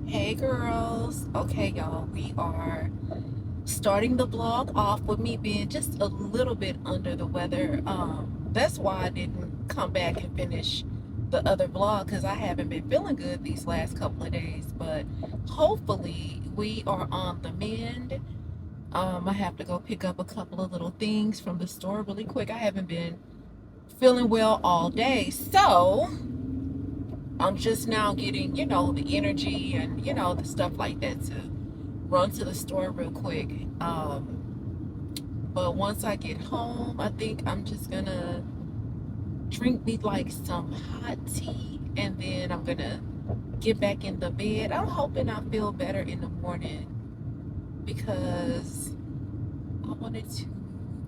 Hey girls. Okay, y'all, we are starting the vlog off with me being just a little bit under the weather. That's why I didn't come back and finish the other vlog, because I haven't been feeling good these last couple of days, but hopefully we are on the mend. I have to go pick up a couple of little things from the store really quick. I haven't been feeling well all day, so I'm just now getting, the energy and, the stuff like that to run to the store real quick. But once I get home, I think I'm just gonna drink me like some hot tea, and then I'm gonna get back in the bed. I'm hoping I feel better in the morning, because I wanted to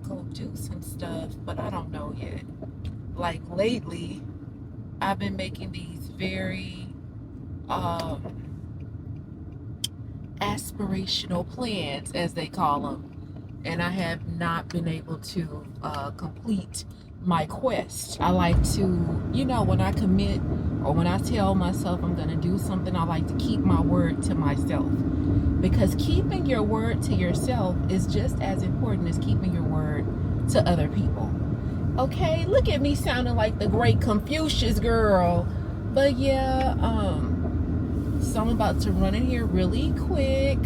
go do some stuff, but I don't know yet. Like lately, I've been making these very aspirational plans, as they call them, and I have not been able to complete my quest. I like to, when I commit or when I tell myself I'm going to do something, I like to keep my word to myself, because keeping your word to yourself is just as important as keeping your word to other people. Okay, look at me sounding like the great Confucius girl. But yeah, so I'm about to run in here really quick,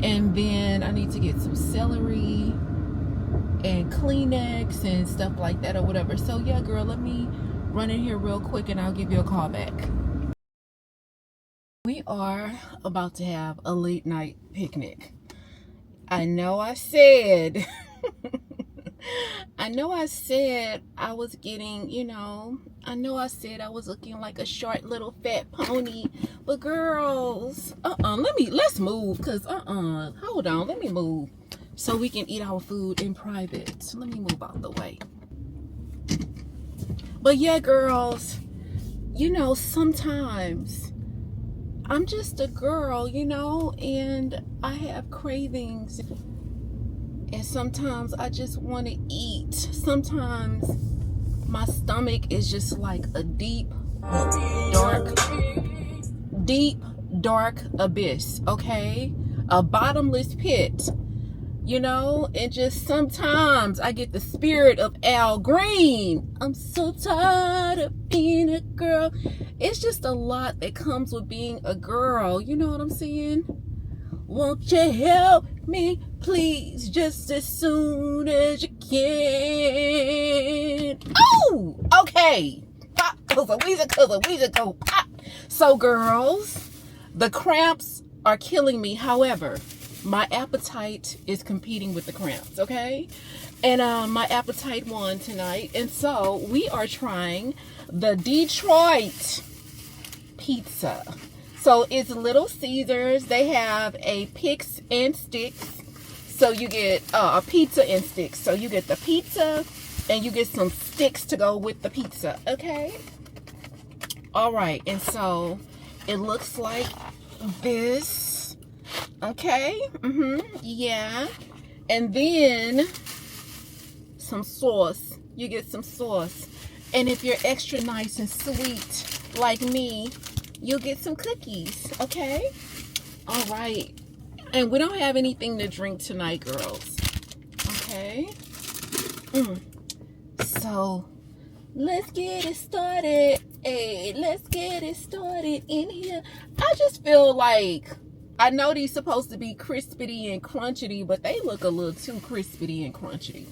and then I need to get some celery and Kleenex and stuff like that or whatever. So yeah, girl, let me run in here real quick and I'll give you a call back. We are about to have a late night picnic. I know I said I was getting, I know I said I was looking like a short little fat pony, but girls, let's move, because hold on, let me move so we can eat our food in private. So let me move out the way. But yeah, girls, sometimes I'm just a girl, and I have cravings. And sometimes I just want to eat. Sometimes my stomach is just like a deep, dark abyss, okay? A bottomless pit, and just sometimes I get the spirit of Al Green. I'm so tired of being a girl. It's just a lot that comes with being a girl, you know what I'm saying? Won't you help me, please, just as soon as you can? Oh, okay. Pop, cause a weezer, go pop. So, girls, the cramps are killing me. However, my appetite is competing with the cramps, okay? And my appetite won tonight. And so, we are trying the Detroit pizza. So it's Little Caesars. They have a picks and sticks. So you get a pizza and sticks. So you get the pizza and you get some sticks to go with the pizza. Okay? All right. And so it looks like this. Okay? Yeah. And then some sauce. You get some sauce. And if you're extra nice and sweet like me, you'll get some cookies, okay? All right. And we don't have anything to drink tonight, girls. Okay? So, let's get it started. Hey, let's get it started in here. I just feel like, I know these supposed to be crispity and crunchity, but they look a little too crispity and crunchity.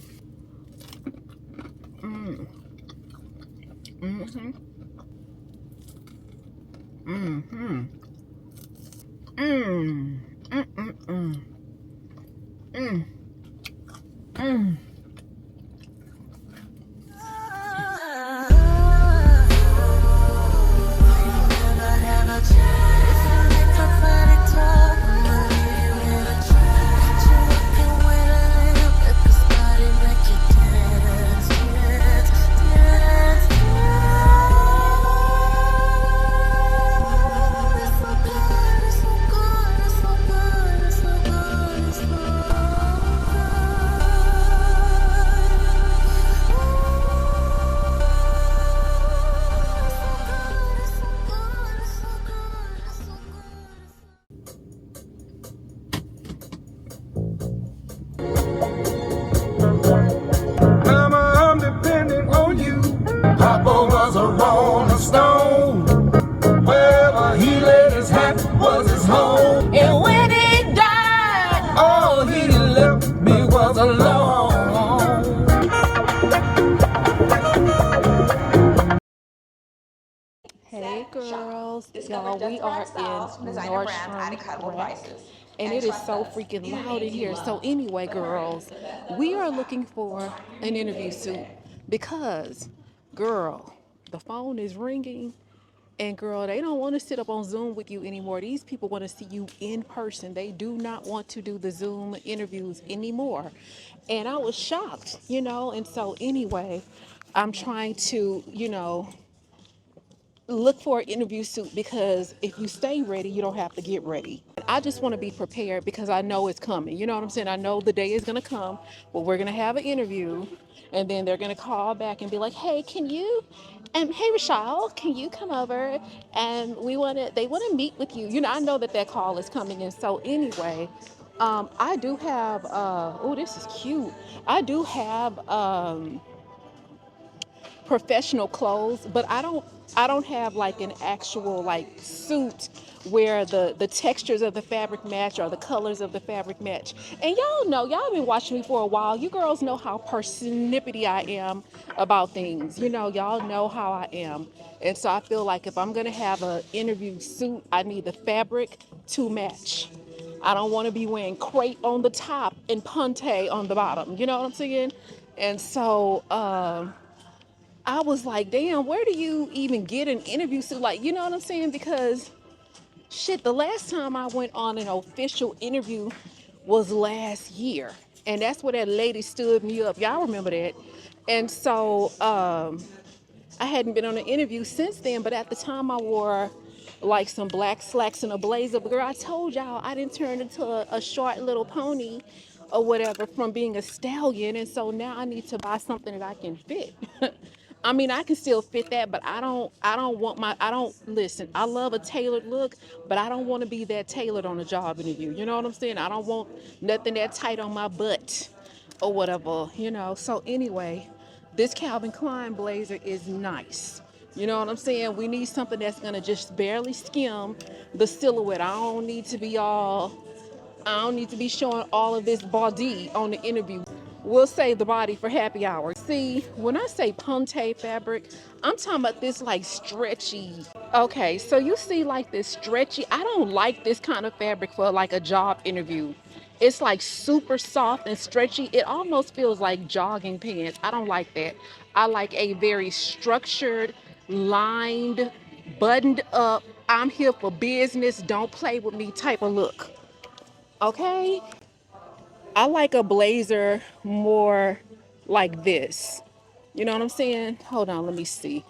We are in Nordstrom Rack, and it is so freaking loud in here. So anyway, girls, we are looking for an interview suit because, girl, the phone is ringing. And girl, they don't want to sit up on Zoom with you anymore. These people want to see you in person. They do not want to do the Zoom interviews anymore. And I was shocked, And so anyway, I'm trying to, look for an interview suit because if you stay ready, you don't have to get ready. I just want to be prepared because I know it's coming. You know what I'm saying? I know the day is going to come where we're going to have an interview and then they're going to call back and be like, hey, hey, Rochelle, can you come over? And they want to meet with you. I know that call is coming in. So anyway, I do have, oh, this is cute. I do have, professional clothes, but I don't have like an actual like suit where the textures of the fabric match or the colors of the fabric match. And y'all been watching me for a while. You girls know how persnippety I am about things. Y'all know how I am. And so I feel like if I'm gonna have an interview suit, I need the fabric to match. I don't want to be wearing crepe on the top and punte on the bottom. You know what I'm saying? And so I was like, damn, where do you even get an interview suit? Like, you know what I'm saying? Because shit, the last time I went on an official interview was last year. And that's where that lady stood me up. Y'all remember that? And so I hadn't been on an interview since then, but at the time I wore like some black slacks and a blazer. But girl, I told y'all I didn't turn into a short little pony or whatever from being a stallion. And so now I need to buy something that I can fit. I mean, I can still fit that, but I don't listen. I love a tailored look, but I don't want to be that tailored on a job interview. You know what I'm saying? I don't want nothing that tight on my butt or whatever. So anyway, this Calvin Klein blazer is nice. You know what I'm saying? We need something that's gonna just barely skim the silhouette. I don't need to be showing all of this body on the interview. We'll save the body for happy hour. See, when I say ponte fabric, I'm talking about this like stretchy. Okay, so you see like this stretchy. I don't like this kind of fabric for like a job interview. It's like super soft and stretchy. It almost feels like jogging pants. I don't like that. I like a very structured, lined, buttoned up, I'm here for business, don't play with me type of look. Okay? I like a blazer more like this. You know what I'm saying? Hold on, let me see.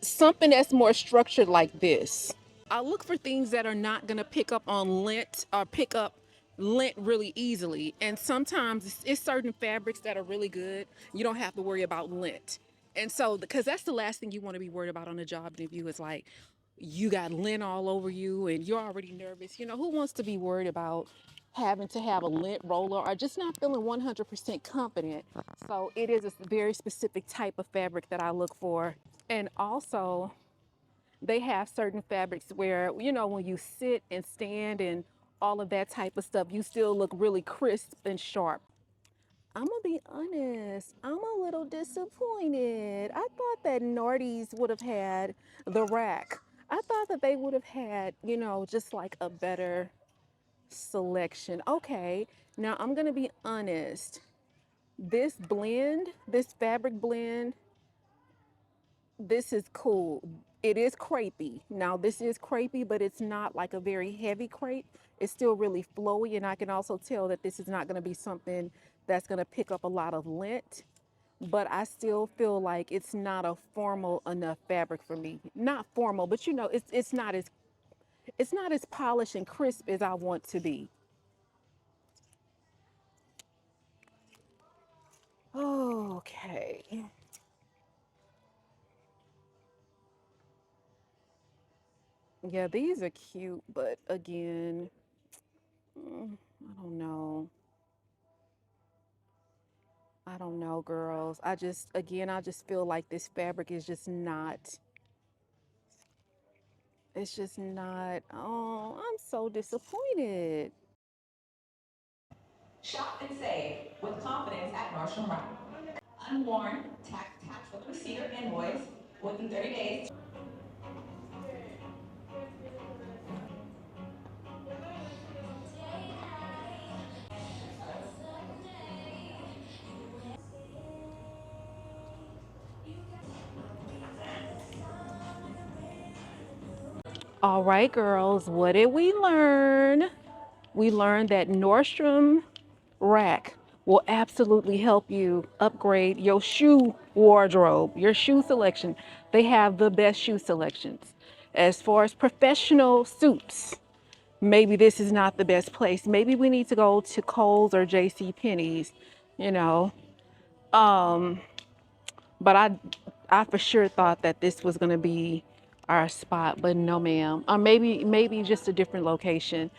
Something that's more structured like this. I look for things that are not going to pick up on lint or pick up lint really easily. And sometimes it's certain fabrics that are really good. You don't have to worry about lint. And so, because that's the last thing you want to be worried about on a job interview is like, you got lint all over you and you're already nervous. Who wants to be worried about having to have a lint roller or just not feeling 100% confident? So it is a very specific type of fabric that I look for. And also, they have certain fabrics where, when you sit and stand and all of that type of stuff, you still look really crisp and sharp. I'm gonna be honest, I'm a little disappointed. I thought that Nordy's would have had the rack. I thought that they would have had, just like a better selection. Okay, now I'm gonna be honest. This fabric blend, this is cool. It is crepey. Now this is crepey, but it's not like a very heavy crepe. It's still really flowy, and I can also tell that this is not going to be something that's going to pick up a lot of lint. But I still feel like it's not a formal enough fabric for me. Not formal, but it's not as polished and crisp as I want to be. Okay. Yeah, these are cute, but again, I don't know. I don't know, girls. I just feel like this fabric is just not, it's just not, oh, I'm so disappointed. Shop and save with confidence at Nordstrom Rack. Unworn, tax with receipt or invoice within 30 days. All right, girls, what did we learn? We learned that Nordstrom Rack will absolutely help you upgrade your shoe wardrobe, your shoe selection. They have the best shoe selections. As far as professional suits, maybe this is not the best place. Maybe we need to go to Kohl's or JC Penney's, you know. Um, but I for sure thought that this was gonna be our spot, but no, ma'am. Or maybe just a different location.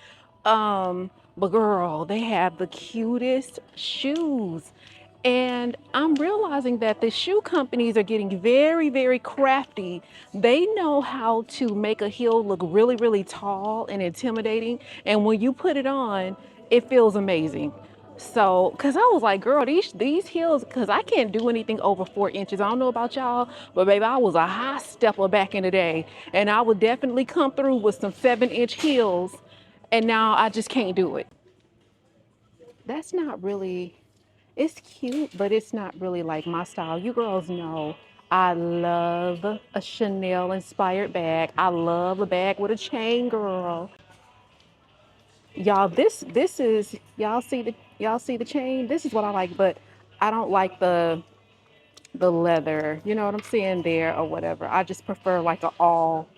But girl, they have the cutest shoes. And I'm realizing that the shoe companies are getting very, very crafty. They know how to make a heel look really, really tall and intimidating. And when you put it on, it feels amazing. So, cause I was like, girl, these heels, cause I can't do anything over 4 inches. I don't know about y'all, but baby, I was a high stepper back in the day, and I would definitely come through with some 7-inch heels, and now I just can't do it. That's not really, it's cute, but it's not really like my style. You girls know I love a Chanel inspired bag. I love a bag with a chain, girl. Y'all, this is y'all see the chain? This is what I like, but I don't like the leather. You know what I'm saying there or whatever. I just prefer like a all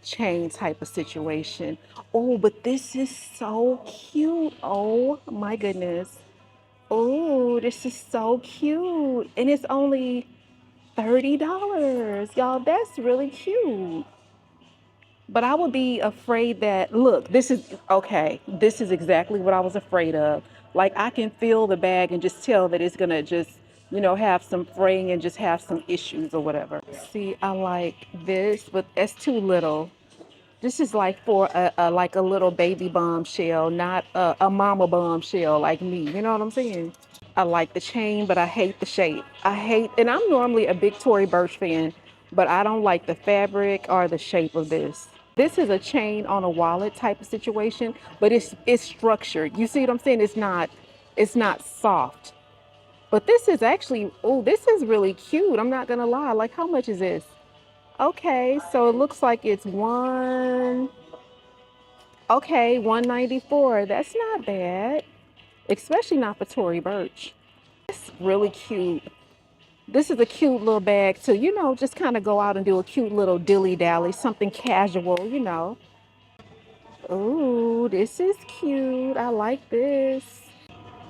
chain type of situation. Oh, but this is so cute. Oh my goodness. Oh, this is so cute. And it's only $30. Y'all, that's really cute. But I would be afraid that, look, this is okay. This is exactly what I was afraid of. Like, I can feel the bag and just tell that it's gonna just, have some fraying and just have some issues or whatever. See, I like this, but it's too little. This is like for a little baby bombshell, not a mama bombshell like me. You know what I'm saying? I like the chain, but I hate the shape. And I'm normally a big Tory Burch fan, but I don't like the fabric or the shape of this. This is a chain on a wallet type of situation, but it's structured. You see what I'm saying? It's not soft. But this is actually, oh, this is really cute. I'm not gonna lie. Like, how much is this? Okay, so it looks like it's okay, 194. That's not bad, especially not for Tory Burch. It's really cute. This is a cute little bag to, just kind of go out and do a cute little dilly dally, something casual. Ooh, this is cute. I like this.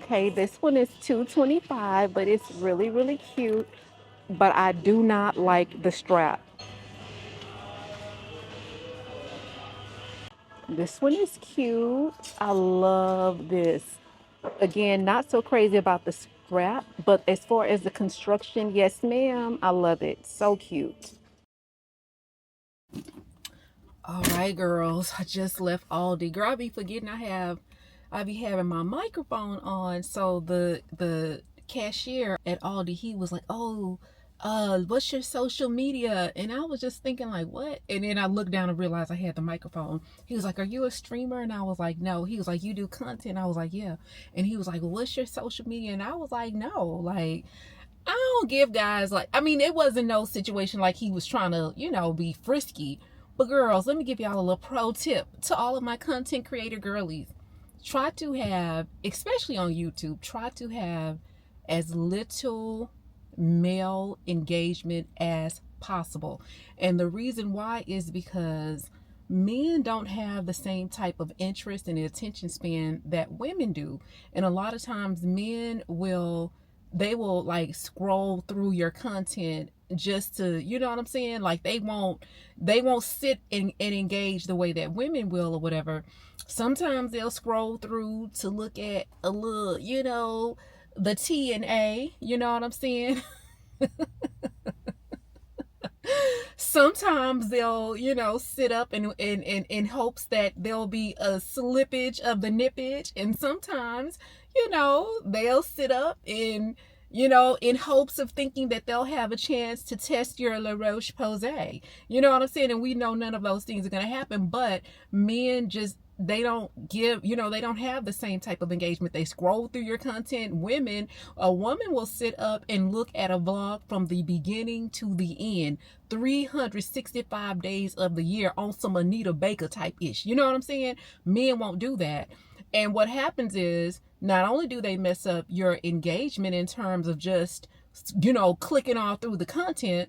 Okay, this one is 225, but it's really, really cute. But I do not like the strap. This one is cute. I love this. Again, not so crazy about the strap, but as far as the construction, yes, ma'am, I love it. So cute. All right, girls, I just left Aldi. Girl, I be forgetting I be having my microphone on. So the cashier at Aldi, he was like, "Oh, what's your social media?" And I was just thinking like, "What?" And then I looked down and realized I had the microphone. He was like, "Are you a streamer?" And I was like, "No." He was like, "You do content?" I was like, "Yeah." And he was like, "Well, what's your social media?" And I was like, "No, like I don't give guys like, I mean, it wasn't no situation like he was trying to, be frisky. But girls, let me give y'all a little pro tip to all of my content creator girlies. Try to have, especially on YouTube, try to have as little male engagement as possible. And the reason why is because men don't have the same type of interest and attention span that women do. And a lot of times men will they will like scroll through your content just to, you know what I'm saying? Like they won't sit and engage the way that women will or whatever. Sometimes they'll scroll through to look at a little, the T and A, you know what I'm saying? Sometimes they'll, sit up and in hopes that there'll be a slippage of the nippage. And sometimes, they'll sit up and, in hopes of thinking that they'll have a chance to test your La Roche Posay. You know what I'm saying? And we know none of those things are going to happen, but men just they don't give, they don't have the same type of engagement. They scroll through your content. A woman will sit up and look at a vlog from the beginning to the end, 365 days of the year on some Anita Baker type ish. You know what I'm saying? Men won't do that. And what happens is, not only do they mess up your engagement in terms of just, clicking all through the content,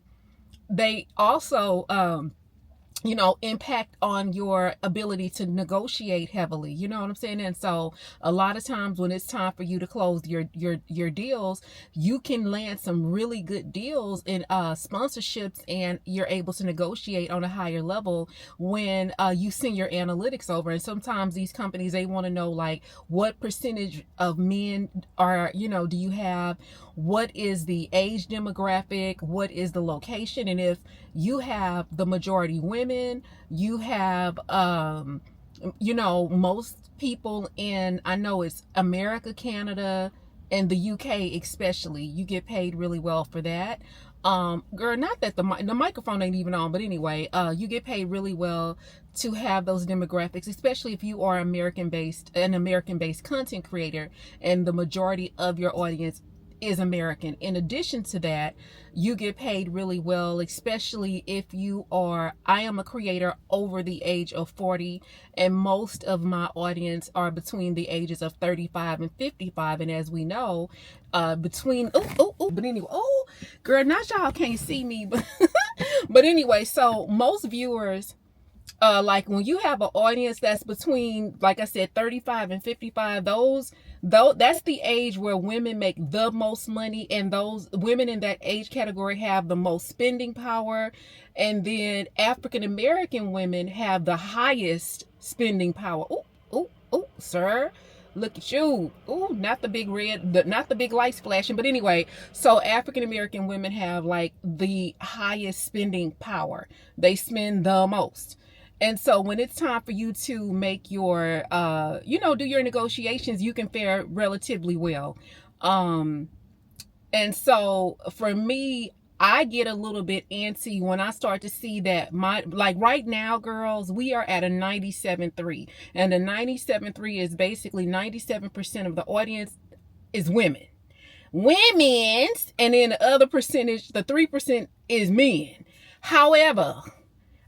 they also, impact on your ability to negotiate heavily. You know what I'm saying? And so a lot of times when it's time for you to close your deals, you can land some really good deals in sponsorships, and you're able to negotiate on a higher level when you send your analytics over. And sometimes these companies, they want to know, like, what percentage of men are, do you have? What is the age demographic? What is the location? And if you have the majority women, you have, most people in, I know it's America, Canada, and the UK especially, you get paid really well for that. Girl, not that the microphone ain't even on, but anyway, you get paid really well to have those demographics, especially if you are an American-based content creator, and the majority of your audience is American. In addition to that, you get paid really well, especially if I am a creator over the age of 40, and most of my audience are between the ages of 35 and 55. And as we know, but anyway, girl, not y'all can't see me, but anyway, so most viewers, like when you have an audience that's between, like I said, 35 and 55, that's the age where women make the most money, and those women in that age category have the most spending power. And then African American women have the highest spending power. Sir, look at you. Not the big red, not the big lights flashing, but anyway, so African American women have like the highest spending power. They spend the most. And so when it's time for you to make your, do your negotiations, you can fare relatively well. And so for me, I get a little bit antsy when I start to see that like right now, girls, we are at a 97.3. And the 97.3 is basically 97% of the audience is women. Women's, and then the other percentage, the 3%, is men. However,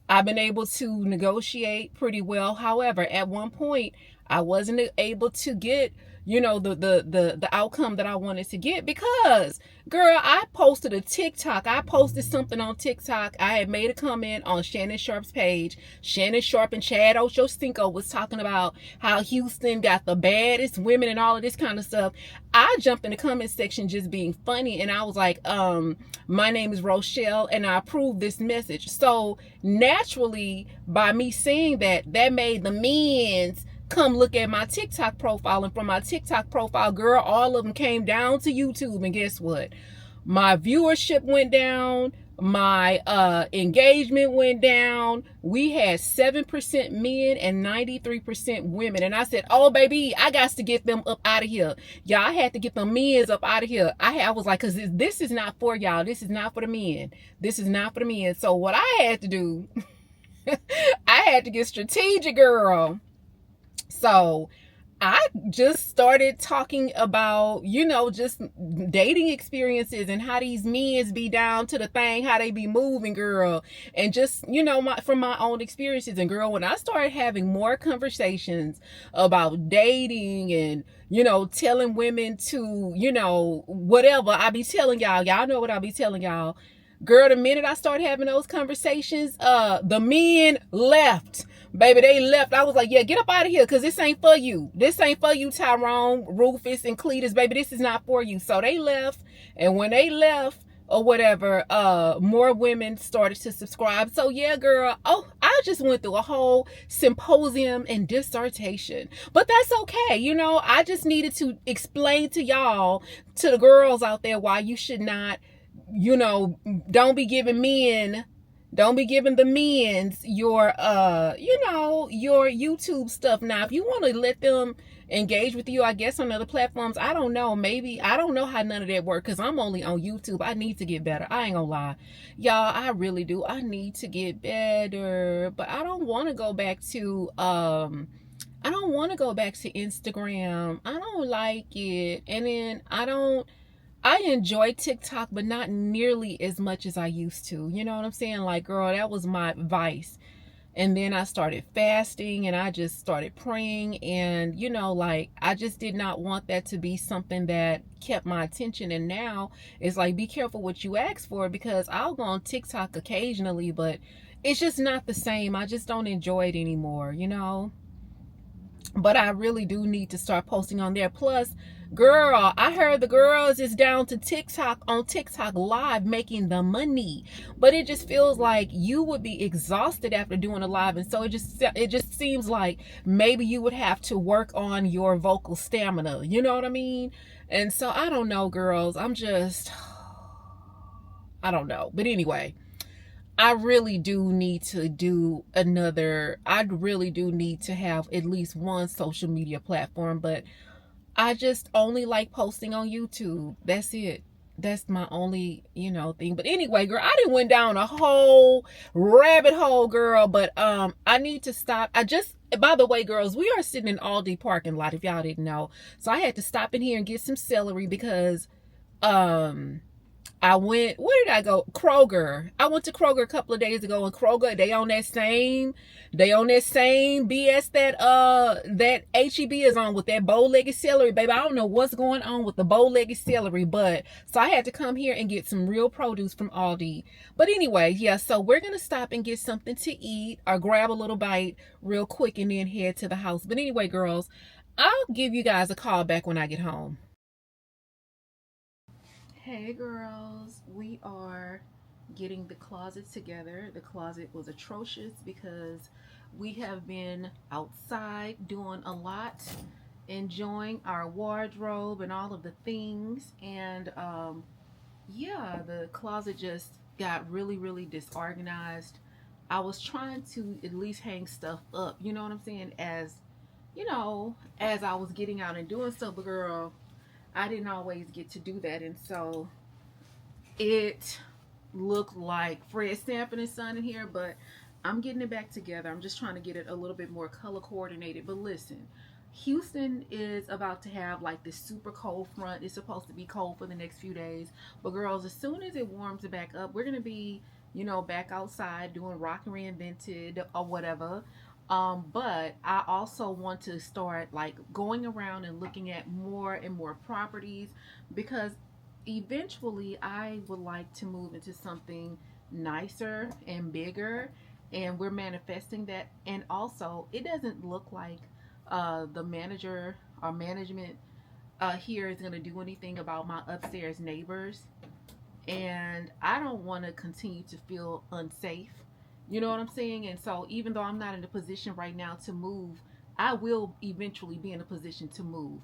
I've been able to negotiate pretty well. However, at one point, I wasn't able to get, the outcome that I wanted to get, because, girl, I posted a TikTok. I posted something on TikTok. I had made a comment on Shannon Sharp's page. Shannon Sharp and Chad Ochocinco was talking about how Houston got the baddest women and all of this kind of stuff. I jumped in the comment section just being funny, and I was like, my name is Rochelle, and I approve this message. So naturally, by me saying that made the men's come look at my TikTok profile. And from my TikTok profile, girl, all of them came down to YouTube. And guess what? My viewership went down. My engagement went down. We had 7% men and 93% women. And I said, oh, baby, I got to get them up out of here. Y'all, I had to get the men's up out of here. I was like, because this is not for y'all. This is not for the men. This is not for the men. So what I had to do, I had to get strategic, girl. So I just started talking about, just dating experiences and how these men be down to the thing, how they be moving, girl. And just, from my own experiences. And girl, when I started having more conversations about dating and, telling women to, whatever I be telling y'all know what I be telling y'all. Girl, the minute I started having those conversations, the men left. Baby, they left. I was like, yeah, get up out of here, because this ain't for you. This ain't for you, Tyrone, Rufus, and Cletus. Baby, this is not for you. So they left. And when they left, or whatever, more women started to subscribe. So yeah, girl, I just went through a whole symposium and dissertation. But that's okay. I just needed to explain to y'all, to the girls out there, why you should not, don't be giving the men's your your YouTube stuff. Now, if you want to let them engage with you, I guess on other platforms, I don't know, maybe, I don't know how none of that works, because I'm only on YouTube. I need to get better. I ain't gonna lie, y'all, I really do. I need to get better, but I don't want to go back to I don't want to go back to Instagram. I don't like it. And then I enjoy TikTok, but not nearly as much as I used to. You know what I'm saying? Like, girl, that was my vice. And then I started fasting and I just started praying. And, you know, like, I just did not want that to be something that kept my attention. And now it's like, be careful what you ask for, because I'll go on TikTok occasionally, but it's just not the same. I just don't enjoy it anymore, you know? But I really do need to start posting on there. Plus, girl, I heard the girls is down to TikTok, on TikTok live, making the money. But it just feels like you would be exhausted after doing a live, and so it just seems like maybe you would have to work on your vocal stamina. You know what I mean? And so I don't know, girls. I don't know. But anyway, I really do need to have at least one social media platform, but I just only like posting on YouTube. That's it. That's my only, thing. But anyway, girl, I done went down a whole rabbit hole, girl, but I need to stop. By the way, girls, we are sitting in Aldi parking lot, if y'all didn't know. So I had to stop in here and get some celery because where did I go? Kroger. I went to Kroger a couple of days ago, and Kroger, they on that same BS that HEB is on with that bow-legged celery, baby. I don't know what's going on with the bow-legged celery, but so I had to come here and get some real produce from Aldi. But anyway, yeah, so we're gonna stop and get something to eat or grab a little bite real quick and then head to the house. But anyway, girls, I'll give you guys a call back when I get home. Hey girls, we are getting the closet together. The closet was atrocious because we have been outside doing a lot, enjoying our wardrobe and all of the things, and yeah, the closet just got really, really disorganized. I was trying to at least hang stuff up, you know what I'm saying, as I was getting out and doing stuff, but girl, I didn't always get to do that, and so it looked like Fred Sanford and Son in here, but I'm getting it back together. I'm just trying to get it a little bit more color coordinated. But listen, Houston is about to have like this super cold front. It's supposed to be cold for the next few days, but girls, as soon as it warms back up, we're gonna be, back outside doing Rock and Reinvented or whatever. But I also want to start like going around and looking at more and more properties, because eventually I would like to move into something nicer and bigger, and we're manifesting that. And also, it doesn't look like the manager or management here is going to do anything about my upstairs neighbors, and I don't want to continue to feel unsafe. You know what I'm saying? And so, even though I'm not in a position right now to move, I will eventually be in a position to move.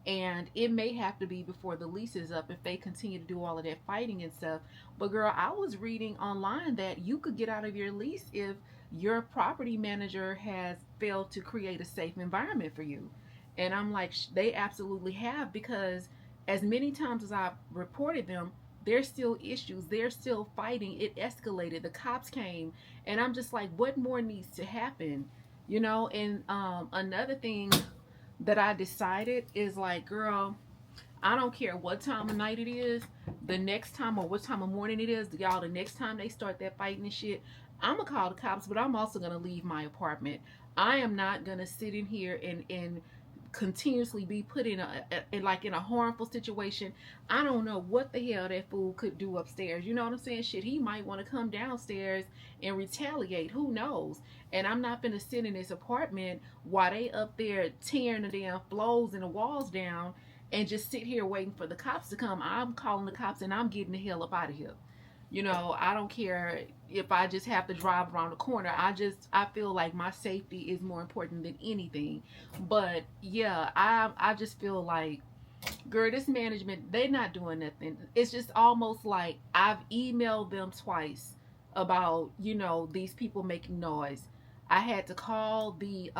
And it may have to be before the lease is up if they continue to do all of that fighting and stuff. But, girl, I was reading online that you could get out of your lease if your property manager has failed to create a safe environment for you. And I'm like, they absolutely have, because as many times as I've reported them, there's still issues. They're still fighting. It escalated. The cops came. And I'm just like, what more needs to happen? And another thing that I decided is like, girl, I don't care what time of night it is, the next time, or what time of morning it is, y'all, the next time they start that fighting and shit, I'm gonna call the cops, but I'm also gonna leave my apartment. I am not gonna sit in here and continuously be put in a harmful situation. I don't know what the hell that fool could do upstairs. You know what I'm saying? Shit, he might want to come downstairs and retaliate. Who knows? And I'm not gonna sit in this apartment while they up there tearing the damn floors and the walls down and just sit here waiting for the cops to come. I'm calling the cops and I'm getting the hell up out of here. I don't care if I just have to drive around the corner. I feel like my safety is more important than anything. But yeah, I just feel like, girl, this management, they're not doing nothing. It's just almost like I've emailed them twice about, these people making noise. I had to call the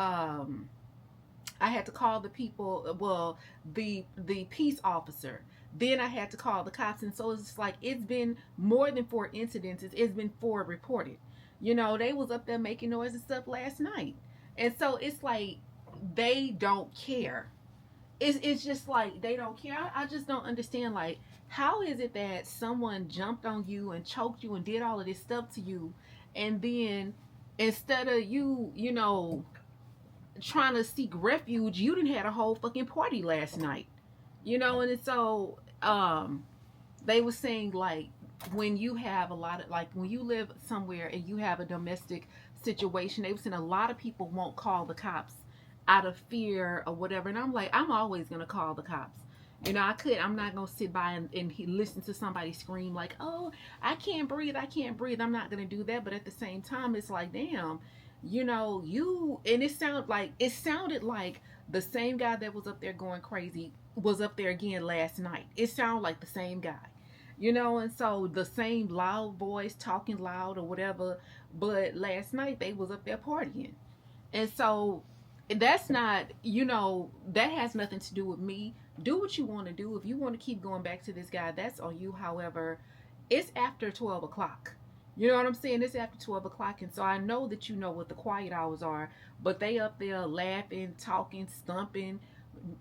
people, well, the peace officer. Then I had to call the cops, and so it's like it's been more than 4 incidences. It's been 4 reported. They was up there making noise and stuff last night, and so it's like they don't care. It's just like they don't care. I just don't understand, like, how is it that someone jumped on you and choked you and did all of this stuff to you, and then instead of you, you know, trying to seek refuge, you didn't had a whole fucking party last night, you know. And so they were saying, like, when you have a lot of, like, when you live somewhere and you have a domestic situation, they were saying a lot of people won't call the cops out of fear or whatever. And I'm like, I'm always gonna call the cops. You know, I'm not gonna sit by and listen to somebody scream like, oh, I can't breathe, I can't breathe. I'm not gonna do that. But at the same time, it's like, damn, you know, and it sounded like the same guy that was up there going crazy was up there again last night. It sounded like the same guy, you know. And so the same loud voice talking loud or whatever, but last night they was up there partying. And so that's not, you know, that has nothing to do with me. Do what you want to do. If you want to keep going back to this guy, that's on you. However, it's after 12 o'clock. You know what I'm saying? It's after 12 o'clock. And so I know that you know what the quiet hours are, but they up there laughing, talking, stumping,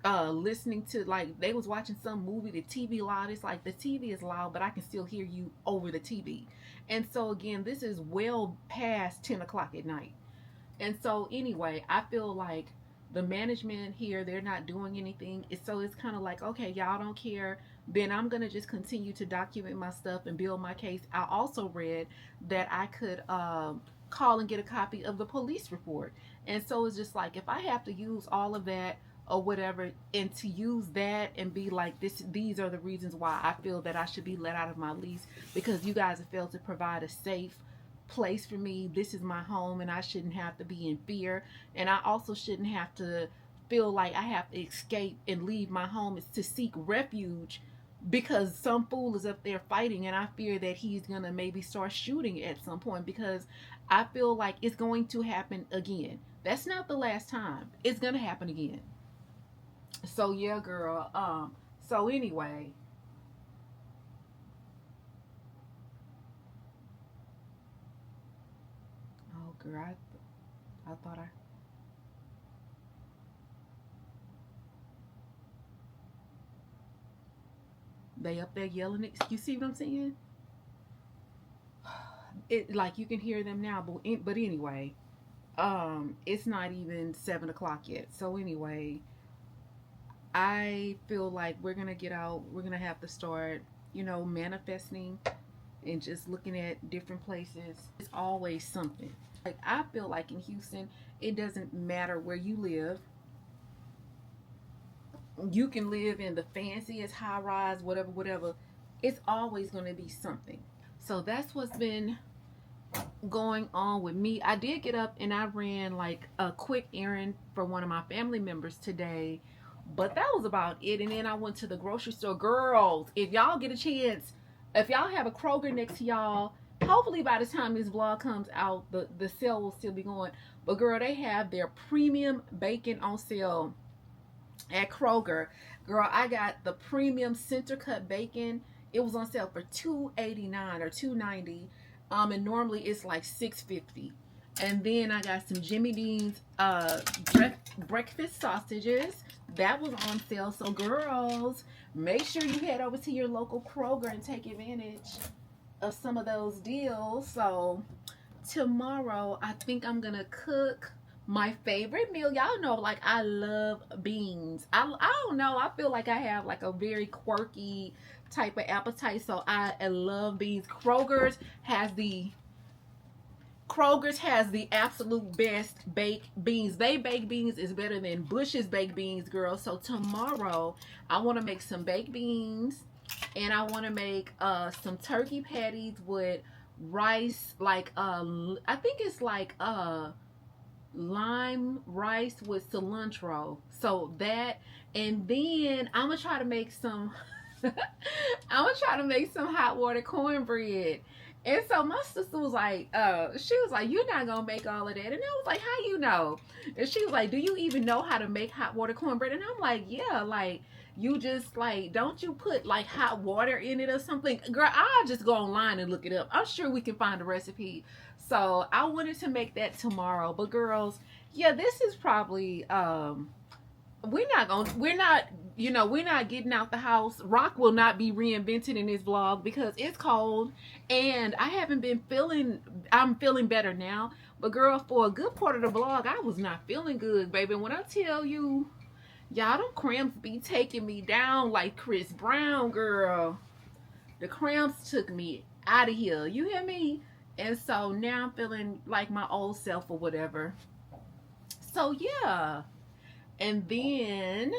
listening to, like, they was watching some movie, the TV loud. It's like the TV is loud, but I can still hear you over the TV. And so again, this is well past 10 o'clock at night. And so anyway, I feel like the management here, they're not doing anything. So it's kind of like, okay, y'all don't care. Then I'm going to just continue to document my stuff and build my case. I also read that I could call and get a copy of the police report. And so it's just like, if I have to use all of that or whatever, and to use that and be like, these are the reasons why I feel that I should be let out of my lease, because you guys have failed to provide a safe place for me. This is my home and I shouldn't have to be in fear, and I also shouldn't have to feel like I have to escape and leave my home to seek refuge because some fool is up there fighting, and I fear that he's gonna maybe start shooting at some point, because I feel like it's going to happen again. That's not the last time. It's gonna happen again. So yeah, girl. So anyway, oh girl, I thought they up there yelling it. You see what I'm saying? It, like, you can hear them now, but anyway, it's not even 7 o'clock yet. So anyway, I feel like we're gonna get out. We're gonna have to start, you know, manifesting and just looking at different places. It's always something. Like, I feel like in Houston, it doesn't matter where you live. You can live in the fanciest high rise, whatever, whatever. It's always going to be something. So that's what's been going on with me. I did get up and I ran like a quick errand for one of my family members today, but that was about it. And then I went to the grocery store. Girls, if y'all get a chance, if y'all have a Kroger next to y'all, hopefully by the time this vlog comes out, the sale will still be going. But girl, they have their premium bacon on sale at Kroger. Girl, I got the premium center cut bacon. It was on sale for $2.89 or $2.90. And normally it's like $6.50. And then I got some Jimmy Dean's breakfast sausages. That was on sale. So girls, make sure you head over to your local Kroger and take advantage of some of those deals. So tomorrow, I think I'm gonna cook my favorite meal. Y'all know, like, I love beans. I don't know, I feel like I have like a very quirky type of appetite, so I love beans. Kroger's has the absolute best baked beans. They baked beans is better than Bush's baked beans, girl. So tomorrow I want to make some baked beans, and I want to make some turkey patties with rice, like I think it's like lime rice with cilantro. So that, and then I'm gonna try to make some hot water cornbread. And so my sister was like, she was like, you're not gonna make all of that. And I was like, how you know? And she was like, do you even know how to make hot water cornbread? And I'm like, yeah, like, you just, like, don't you put like hot water in it or something? Girl, I'll just go online and look it up. I'm sure we can find a recipe. So I wanted to make that tomorrow. But girls, yeah, this is probably we're not getting out the house. Rock will not be reinvented in this vlog because it's cold and I haven't been feeling, I'm feeling better now. But girl, for a good part of the vlog, I was not feeling good, baby. When I tell you, y'all, them cramps be taking me down like Chris Brown, girl. The cramps took me out of here. You hear me? And so now I'm feeling like my old self or whatever. So yeah. And then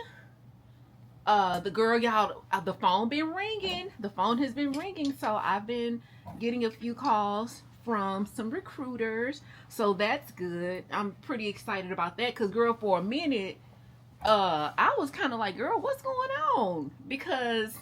the girl, y'all, the phone been ringing. The phone has been ringing. So I've been getting a few calls from some recruiters. So that's good. I'm pretty excited about that. Cause girl, for a minute, I was kind of like, girl, what's going on? Because,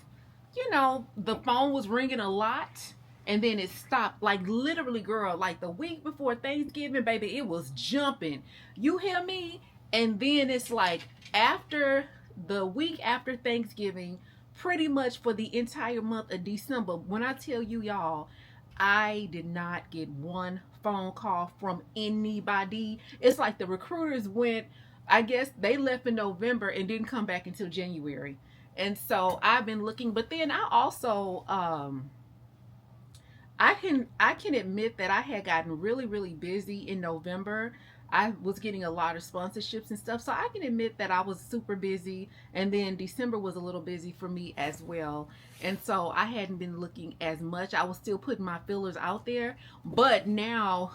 you know, the phone was ringing a lot. And then it stopped, like literally, girl, like the week before Thanksgiving, baby, it was jumping. You hear me? And then it's like after the week after Thanksgiving, pretty much for the entire month of December, when I tell you, y'all, I did not get one phone call from anybody. It's like the recruiters went, I guess they left in November and didn't come back until January. And so I've been looking, but then I also I can admit that I had gotten really busy in November. I was getting a lot of sponsorships and stuff, so I can admit that I was super busy, and then December was a little busy for me as well. And so I hadn't been looking as much. I was still putting my fillers out there, but now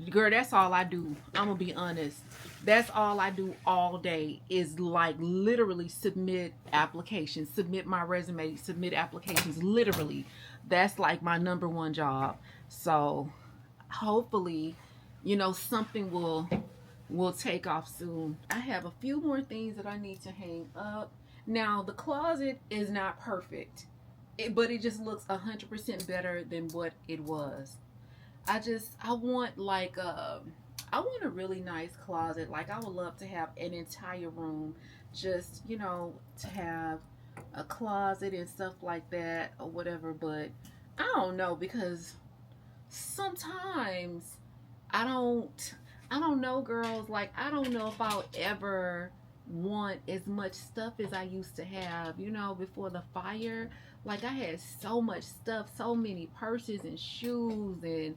girl, that's all I do. I'm gonna be honest. That's all I do all day is like literally submit applications, submit my resume, submit applications. Literally, that's like my number one job. So hopefully, you know, something will take off soon. I have a few more things that I need to hang up. Now the closet is not perfect, but it just looks 100% better than what it was. I want like I want a really nice closet. Like I would love to have an entire room just, you know, to have a closet and stuff like that or whatever, but I don't know because sometimes I don't I don't know, girls, like I don't know if I'll ever want as much stuff as I used to have, you know, before the fire. Like I had so much stuff, so many purses and shoes and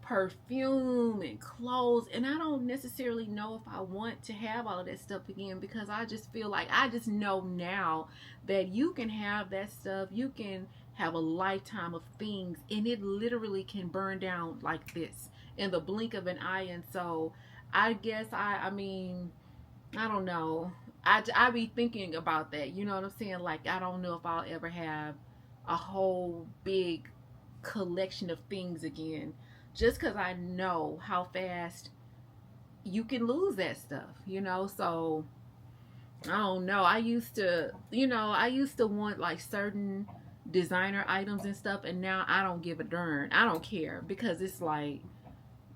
perfume and clothes, and I don't necessarily know if I want to have all of that stuff again because I just feel like I just know now that you can have that stuff, you can have a lifetime of things, and it literally can burn down like this in the blink of an eye. And so I guess I mean, I don't know, I be thinking about that, you know what I'm saying? Like I don't know if I'll ever have a whole big collection of things again, just because I know how fast you can lose that stuff, you know. So I don't know. I used to, you know, I used to want like certain designer items and stuff, and now I don't give a darn. I don't care because it's like,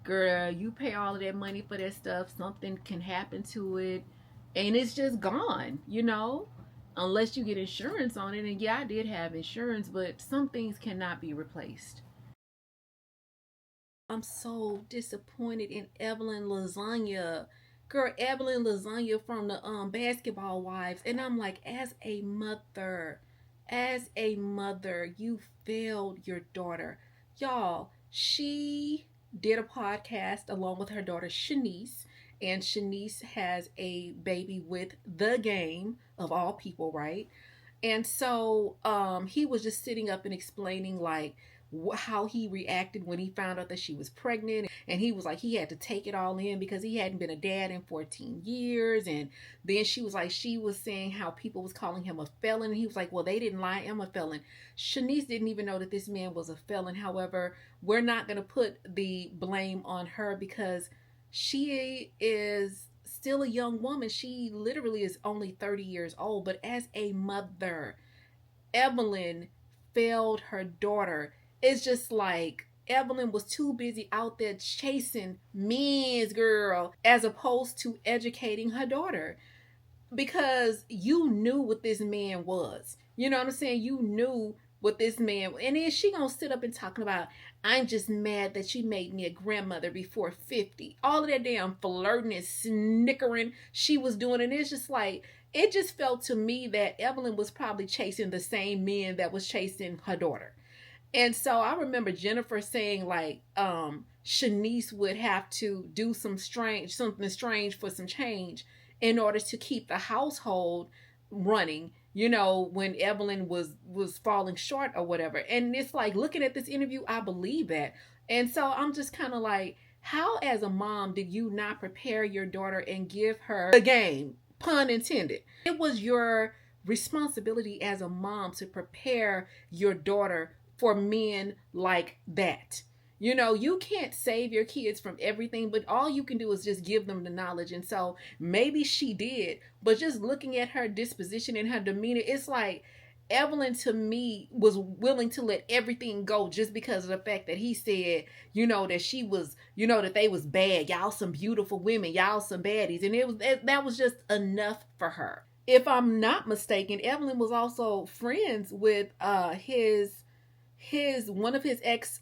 girl, you pay all of that money for that stuff, something can happen to it, and it's just gone, you know. Unless you get insurance on it, and yeah, I did have insurance, but some things cannot be replaced. I'm so disappointed in Evelyn Lasagna. Girl, Evelyn Lasagna from the Basketball Wives. And I'm like, as a mother, you failed your daughter. Y'all, she did a podcast along with her daughter Shanice. And Shanice has a baby with the game of all people, right? And so he was just sitting up and explaining like how he reacted when he found out that she was pregnant, and he was like he had to take it all in because he hadn't been a dad in 14 years. And then she was like, she was saying how people was calling him a felon, and he was like, well, they didn't lie, I'm a felon. Shanice didn't even know that this man was a felon. However, we're not going to put the blame on her because she is still a young woman. She literally is only 30 years old. But as a mother, Evelyn failed her daughter. It's just like Evelyn was too busy out there chasing men's, girl, as opposed to educating her daughter, because you knew what this man was. You know what I'm saying? You knew with this man. And then she gonna sit up and talking about, I'm just mad that you made me a grandmother before 50. All of that damn flirting and snickering she was doing. And it's just like, it just felt to me that Evelyn was probably chasing the same men that was chasing her daughter. And so I remember Jennifer saying like, Shanice would have to do something strange for some change in order to keep the household running, you know, when Evelyn was falling short or whatever. And it's like, looking at this interview, I believe that. And so I'm just kind of like, how as a mom did you not prepare your daughter and give her the game, pun intended? It was your responsibility as a mom to prepare your daughter for men like that. You know, you can't save your kids from everything, but all you can do is just give them the knowledge. And so maybe she did, but just looking at her disposition and her demeanor, it's like Evelyn to me was willing to let everything go just because of the fact that he said, you know, that she was, you know, that they was bad. Y'all some beautiful women, y'all some baddies. And that was just enough for her. If I'm not mistaken, Evelyn was also friends with his one of his ex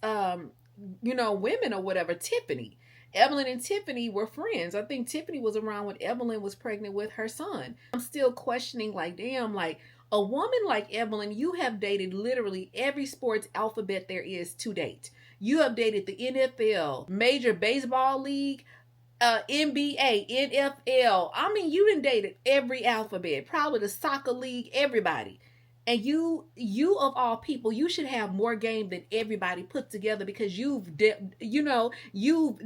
women or whatever, Tiffany. Evelyn and Tiffany were friends. I think Tiffany was around when Evelyn was pregnant with her son. I'm still questioning, like, damn, like a woman like Evelyn, you have dated literally every sports alphabet there is to date. You have dated the NFL, Major Baseball League, NBA, NFL. I mean, you done dated every alphabet, probably the soccer league, everybody. And you of all people, you should have more game than everybody put together, because you've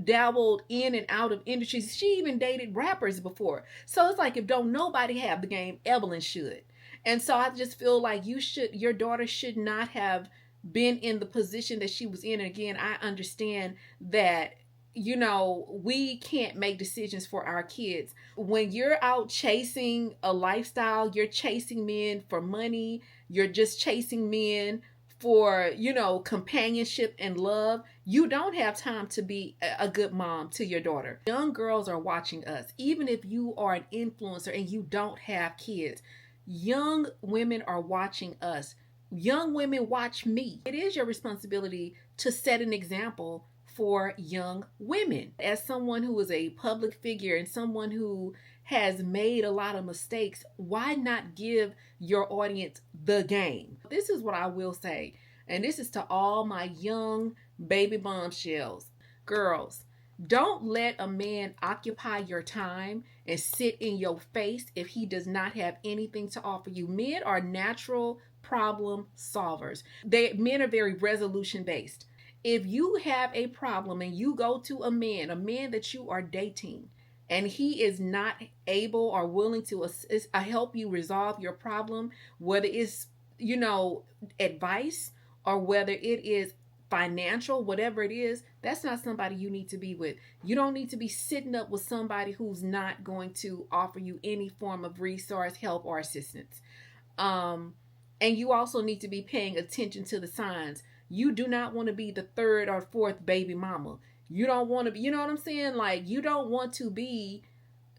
dabbled in and out of industries. She even dated rappers before. So it's like, if don't nobody have the game, Evelyn should. And so I just feel like your daughter should not have been in the position that she was in. And again, I understand that, you know, we can't make decisions for our kids. When you're out chasing a lifestyle, you're chasing men for money, you're just chasing men for, you know, companionship and love, you don't have time to be a good mom to your daughter. Young girls are watching us. Even if you are an influencer and you don't have kids, young women are watching us. Young women watch me. It is your responsibility to set an example for young women. As someone who is a public figure and someone who has made a lot of mistakes, why not give your audience the game? This is what I will say, and this is to all my young baby bombshells. Girls, don't let a man occupy your time and sit in your face if he does not have anything to offer you. Men are natural problem solvers. Men are very resolution based. If you have a problem and you go to a man that you are dating, and he is not able or willing to help you resolve your problem, whether it's, you know, advice or whether it is financial, whatever it is, that's not somebody you need to be with. You don't need to be sitting up with somebody who's not going to offer you any form of resource, help, or assistance. And you also need to be paying attention to the signs. You do not want to be the third or fourth baby mama. You don't want to be, you know what I'm saying? Like, you don't want to be,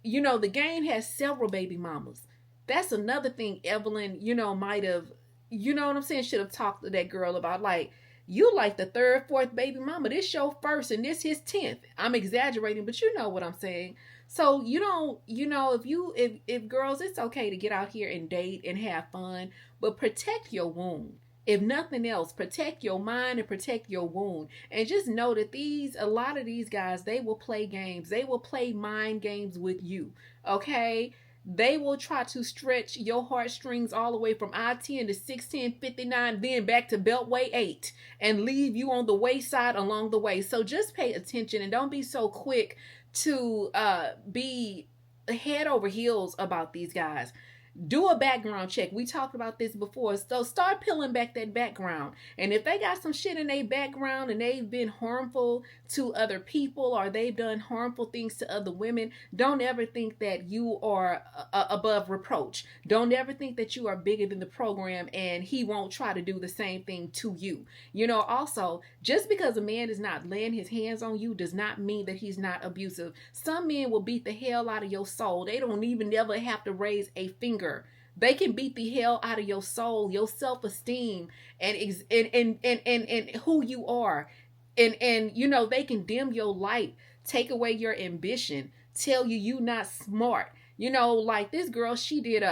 you know, the game has several baby mamas. That's another thing Evelyn, you know, might have, you know what I'm saying, should have talked to that girl about. Like, you like the third, fourth baby mama. This your first and this his 10th. I'm exaggerating, but you know what I'm saying. So you don't, you know, if girls, it's okay to get out here and date and have fun, but protect your wound. If nothing else, protect your mind and protect your wound. And just know that a lot of these guys, they will play games. They will play mind games with you. Okay? They will try to stretch your heartstrings all the way from I-10 to 610, 59, then back to Beltway 8 and leave you on the wayside along the way. So just pay attention and don't be so quick to be head over heels about these guys. Do a background check. We talked about this before. So start peeling back that background. And if they got some shit in their background and they've been harmful to other people or they've done harmful things to other women, don't ever think that you are above reproach. Don't ever think that you are bigger than the program and he won't try to do the same thing to you. You know, also, just because a man is not laying his hands on you does not mean that he's not abusive. Some men will beat the hell out of your soul. They don't even ever have to raise a finger They can beat the hell out of your soul, your self-esteem, and who you are. And you know, they can dim your light, take away your ambition, tell you not smart. You know, like this girl, she did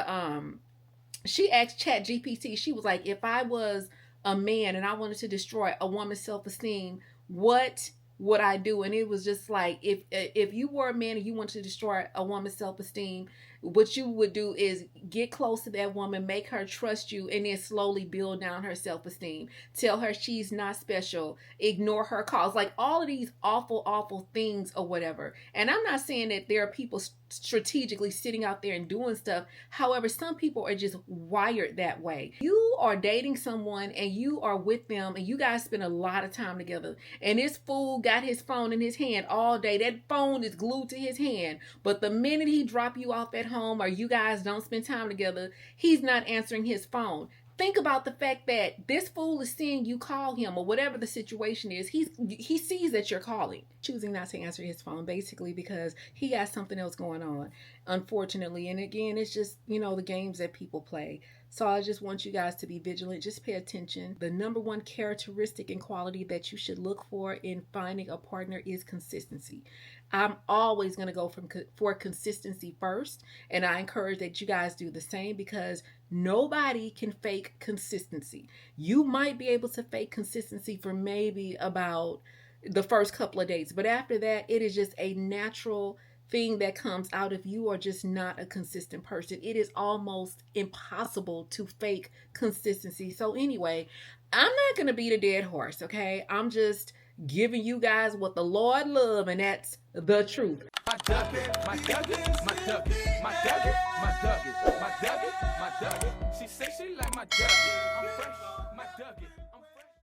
she asked Chat GPT, she was like, if I was a man and I wanted to destroy a woman's self-esteem, what would I do? And it was just like, if you were a man and you wanted to destroy a woman's self-esteem, what you would do is get close to that woman, make her trust you, and then slowly build down her self-esteem. Tell her she's not special, ignore her calls, like all of these awful things or whatever. And I'm not saying that there are people strategically sitting out there and doing stuff. However, some people are just wired that way. You are dating someone and you are with them and you guys spend a lot of time together, and this fool got his phone in his hand all day. That phone is glued to his hand, but the minute he drop you off at home or you guys don't spend time together, he's not answering his phone. Think about the fact that this fool is seeing you call him, or whatever the situation is. He sees that you're calling, choosing not to answer his phone, basically because he got something else going on, unfortunately. And again, it's just, you know, the games that people play. So I just want you guys to be vigilant. Just pay attention. The number one characteristic and quality that you should look for in finding a partner is consistency. I'm always going to go for consistency first, and I encourage that you guys do the same, because nobody can fake consistency. You might be able to fake consistency for maybe about the first couple of dates, but after that, it is just a natural thing that comes out if you are just not a consistent person. It is almost impossible to fake consistency. So anyway, I'm not going to beat a dead horse, okay? I'm just giving you guys what the Lord love, and that's the truth. My Dougie, my Dougie, my Dougie, my Dougie, my Dougie, my Dougie, my Dougie. She say she like my Dougie. I'm fresh, my Dougie.